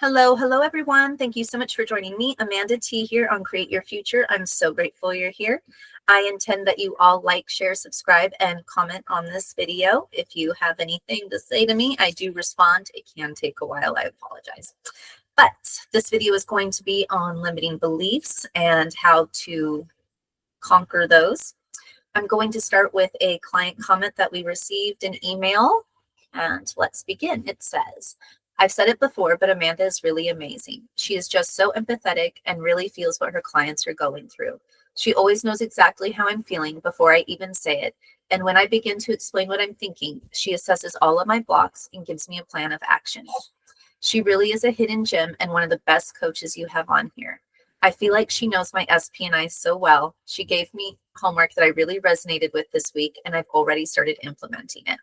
Hello, everyone. Thank you so much for joining me. Amanda T here on Create Your Future. I'm so grateful you're here. I intend that you all like, share, subscribe, and comment on this video. If you have anything to say to me, I do respond. It can take a while. I apologize. But this video is going to be on limiting beliefs and how to conquer those. I'm going to start with a client comment that we received in email. And let's begin. It says, I've said it before, but Amanda is really amazing. She is just so empathetic and really feels what her clients are going through. She always knows exactly how I'm feeling before I even say it. And when I begin to explain what I'm thinking, she assesses all of my blocks and gives me a plan of action. She really is a hidden gem and one of the best coaches you have on here. I feel like she knows my SP&I so well. She gave me homework that I really resonated with this week, and I've already started implementing it.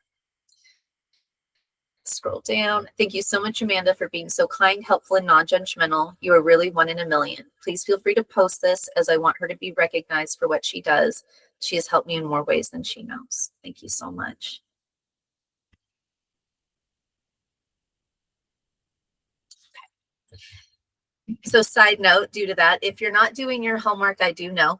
Scroll down. Thank you so much, Amanda, for being so kind, helpful, and non-judgmental. You are really one in a million. Please feel free to post this as I want her to be recognized for what she does. She has helped me in more ways than she knows. Thank you so much. Okay. So side note, due to that, if you're not doing your homework, I do know.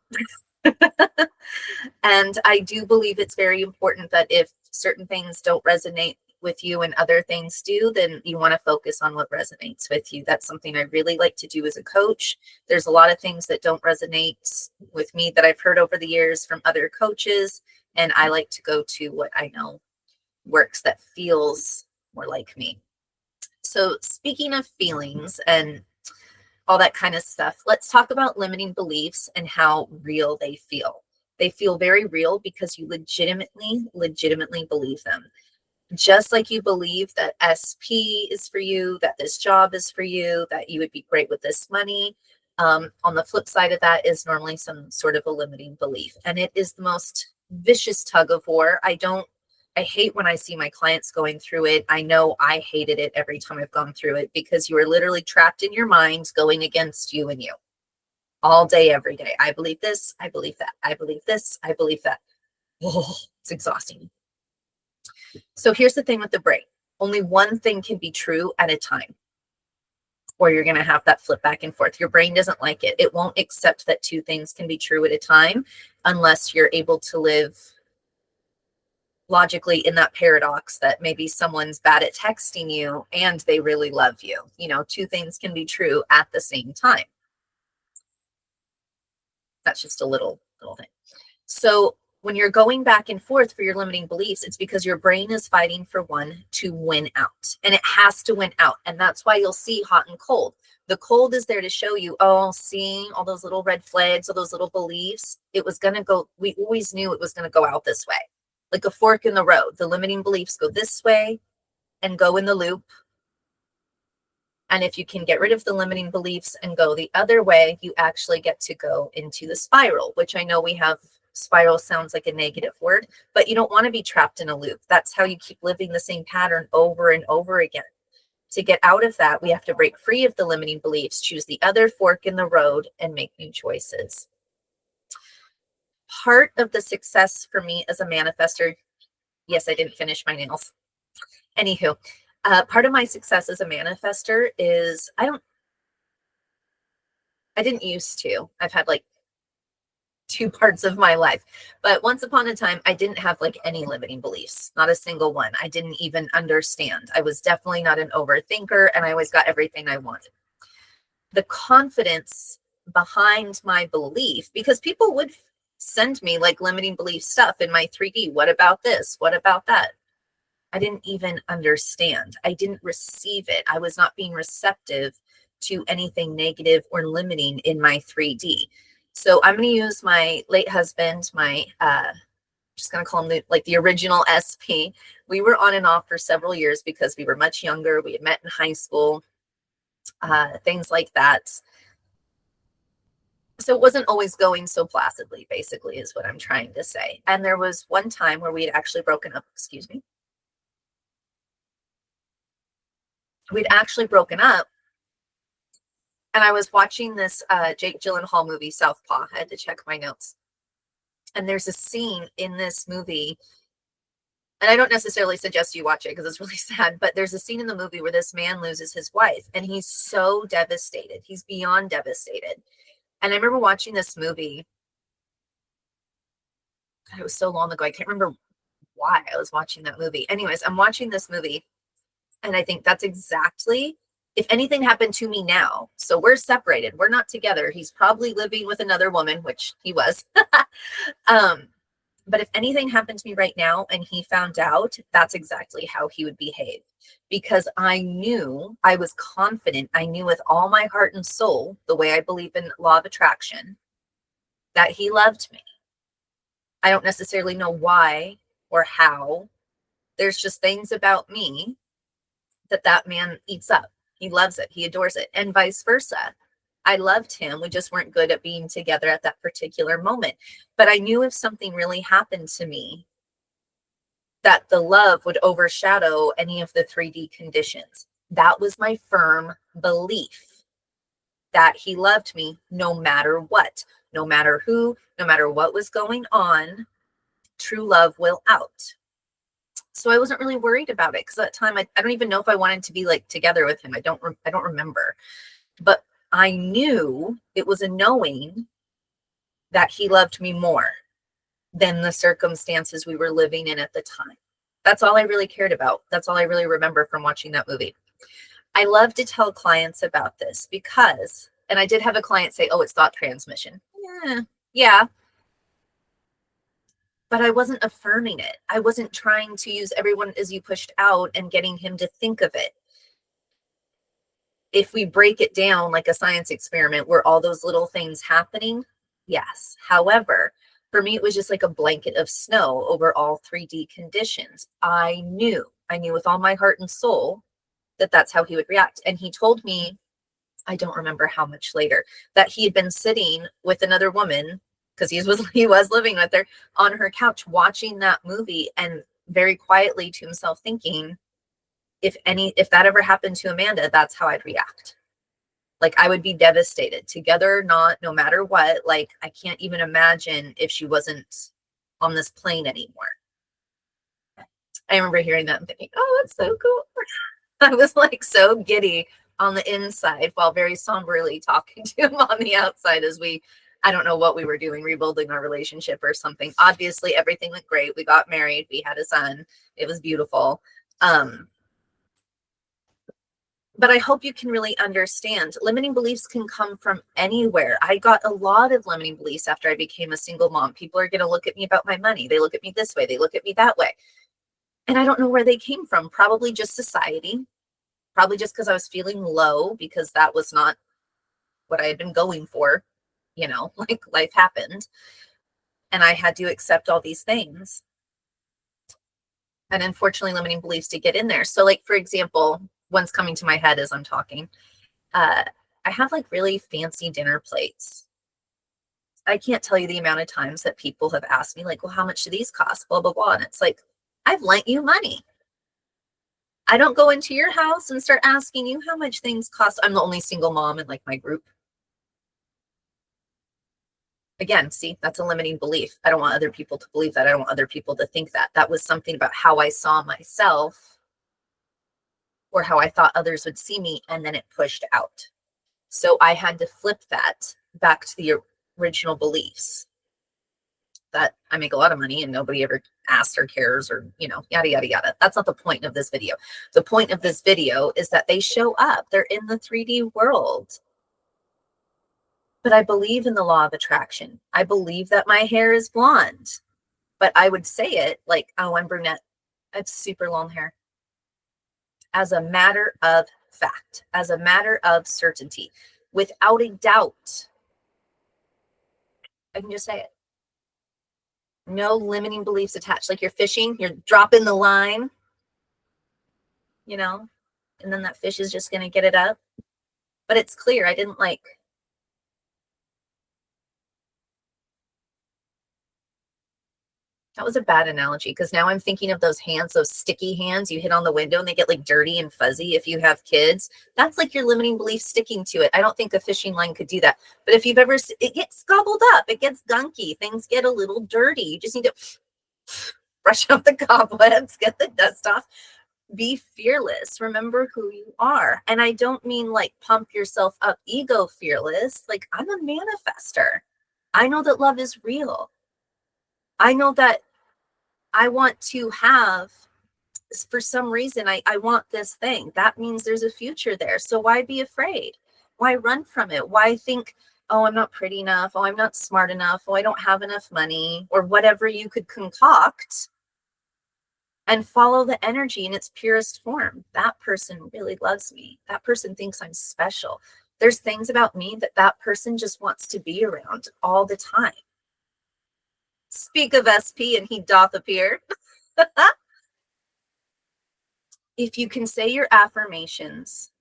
And I do believe it's very important that if certain things don't resonate with you and other things do, then you want to focus on what resonates with you. That's something I really like to do as a coach. There's a lot of things that don't resonate with me that I've heard over the years from other coaches, and I like to go to what I know works, that feels more like me. So speaking of feelings and all that kind of stuff, let's talk about limiting beliefs and how real they feel. They feel very real because you legitimately believe them. Just like you believe that SP is for you, that this job is for you, that you would be great with this money. On the flip side of that is normally some sort of a limiting belief. And it is the most vicious tug of war. I hate when I see my clients going through it. I know I hated it every time I've gone through it, because you are literally trapped in your mind going against you and you all day, every day. I believe this, I believe that, I believe this, I believe that. Oh, it's exhausting. So here's the thing with the brain. Only one thing can be true at a time, or you're going to have that flip back and forth. Your brain doesn't like it. It won't accept that two things can be true at a time unless you're able to live logically in that paradox that maybe someone's bad at texting you and they really love you. You know, two things can be true at the same time. That's just a little thing. So when you're going back and forth for your limiting beliefs, it's because your brain is fighting for one to win out, and it has to win out. And that's why you'll see hot and cold. The cold is there to show you, oh, seeing all those little red flags, all those little beliefs, it was going to go, we always knew it was going to go out this way. Like a fork in the road. The limiting beliefs go this way and go in the loop. And if you can get rid of the limiting beliefs and go the other way, you actually get to go into the spiral, which I know we have. Spiral sounds like a negative word, but you don't want to be trapped in a loop. That's how you keep living the same pattern over and over again. To get out of that, we have to break free of the limiting beliefs, choose the other fork in the road, and make new choices. Part of the success for me as a manifester, yes, I didn't finish my nails. Anywho, part of my success as a manifester is I didn't used to. I've had like two parts of my life, but once upon a time, I didn't have like any limiting beliefs, not a single one. I didn't even understand. I was definitely not an overthinker, and I always got everything I wanted. The confidence behind my belief, because people would send me like limiting belief stuff in my 3D. What about this? What about that? I didn't even understand. I didn't receive it. I was not being receptive to anything negative or limiting in my 3D. So I'm going to use my late husband, just going to call him the original SP. We were on and off for several years because we were much younger. We had met in high school, things like that. So it wasn't always going so placidly, basically, is what I'm trying to say. And there was one time where we had actually broken up, We'd actually broken up. And I was watching this Jake Gyllenhaal movie, Southpaw. I had to check my notes. And there's a scene in this movie And I don't necessarily suggest you watch it because it's really sad, but there's a scene in the movie where this man loses his wife and he's so devastated. He's beyond devastated. And I remember watching this movie. God, it was so long ago. I can't remember why I was watching that movie. Anyways, I'm watching this movie and I think that's exactly, if anything happened to me now, so we're separated, we're not together. He's probably living with another woman, which he was. But if anything happened to me right now and he found out, that's exactly how he would behave. Because I knew, I was confident, I knew with all my heart and soul, the way I believe in law of attraction, that he loved me. I don't necessarily know why or how. There's just things about me that man eats up. He loves it. He adores it. And vice versa. I loved him. We just weren't good at being together at that particular moment. But I knew if something really happened to me, that the love would overshadow any of the 3D conditions. That was my firm belief, that he loved me no matter what, no matter who, no matter what was going on. True love will out. So I wasn't really worried about it because at that time I don't even know if I wanted to be like together with him. I don't remember. But I knew, it was a knowing, that he loved me more than the circumstances we were living in at the time. That's all I really cared about. That's all I really remember from watching that movie. I love to tell clients about this because, and I did have a client say, oh, it's thought transmission. Yeah. But I wasn't affirming it. I wasn't trying to use everyone as you pushed out and getting him to think of it. If we break it down like a science experiment, were all those little things happening? Yes. However, for me, it was just like a blanket of snow over all 3D conditions. I knew with all my heart and soul that that's how he would react. And he told me, I don't remember how much later, that he had been sitting with another woman, because he was living with her, on her couch watching that movie, and very quietly to himself thinking, if that ever happened to Amanda, that's how I'd react. Like, I would be devastated, together or not, no matter what. Like, I can't even imagine if she wasn't on this plane anymore. I remember hearing that and thinking, oh, that's so cool. I was like so giddy on the inside while very somberly talking to him on the outside as I don't know what we were doing, rebuilding our relationship or something. Obviously, everything went great. We got married. We had a son. It was beautiful. But I hope you can really understand, limiting beliefs can come from anywhere. I got a lot of limiting beliefs after I became a single mom. People are going to look at me about my money. They look at me this way. They look at me that way. And I don't know where they came from. Probably just society. Probably just because I was feeling low, because that was not what I had been going for. You know, like, life happened. And I had to accept all these things. And unfortunately, limiting beliefs did get in there. So, like, for example, one's coming to my head as I'm talking. I have like really fancy dinner plates. I can't tell you the amount of times that people have asked me, like, well, how much do these cost? Blah, blah, blah. And it's like, I've lent you money. I don't go into your house and start asking you how much things cost. I'm the only single mom in like my group. Again, see, that's a limiting belief. I don't want other people to believe that. I don't want other people to think that. That was something about how I saw myself, or how I thought others would see me, and then it pushed out. So I had to flip that back to the original beliefs, that I make a lot of money and nobody ever asks or cares, or, you know, yada, yada, yada. That's not the point of this video. The point of this video is that they show up. They're in the 3D world. But I believe in the law of attraction. I believe that my hair is blonde, but I would say it like, oh, I'm brunette. I have super long hair. As a matter of fact, as a matter of certainty, without a doubt. I can just say it. No limiting beliefs attached. Like, you're fishing, you're dropping the line, you know, and then that fish is just going to get it up. But it's clear. I didn't like. That was a bad analogy, because now I'm thinking of those hands, those sticky hands you hit on the window and they get like dirty and fuzzy if you have kids. That's like your limiting belief sticking to it. I don't think a fishing line could do that. But if you've ever, it gets gobbled up, it gets gunky, things get a little dirty. You just need to brush out the cobwebs, get the dust off. Be fearless. Remember who you are. And I don't mean like pump yourself up, ego fearless. Like, I'm a manifester. I know that love is real. I know that I want to have, for some reason, I want this thing. That means there's a future there. So why be afraid? Why run from it? Why think, oh, I'm not pretty enough. Oh, I'm not smart enough. Oh, I don't have enough money, or whatever you could concoct, and follow the energy in its purest form. That person really loves me. That person thinks I'm special. There's things about me that that person just wants to be around all the time. Speak of SP and he doth appear. If you can say your affirmations,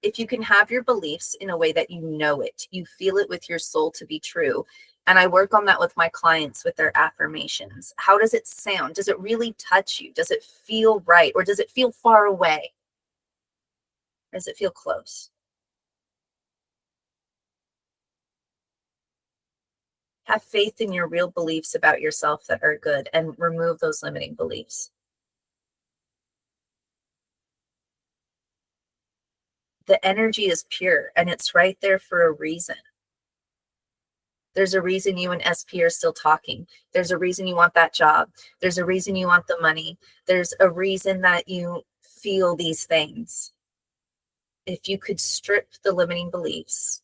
if you can have your beliefs in a way that you know it, you feel it with your soul to be true. And I work on that with my clients with their affirmations. How does it sound? Does it really touch you? Does it feel right? Or does it feel far away? Or does it feel close? Have faith in your real beliefs about yourself that are good, and remove those limiting beliefs. The energy is pure and it's right there for a reason. There's a reason you and SP are still talking. There's a reason you want that job. There's a reason you want the money. There's a reason that you feel these things. If you could strip the limiting beliefs,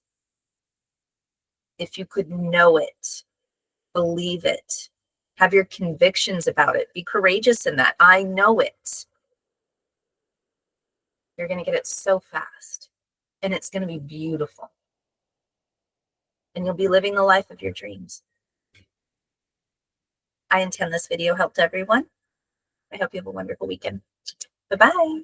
if you could know it, believe it, have your convictions about it, be courageous in that. I know it. You're going to get it so fast, and it's going to be beautiful. And you'll be living the life of your dreams. I intend this video helped everyone. I hope you have a wonderful weekend. Bye-bye.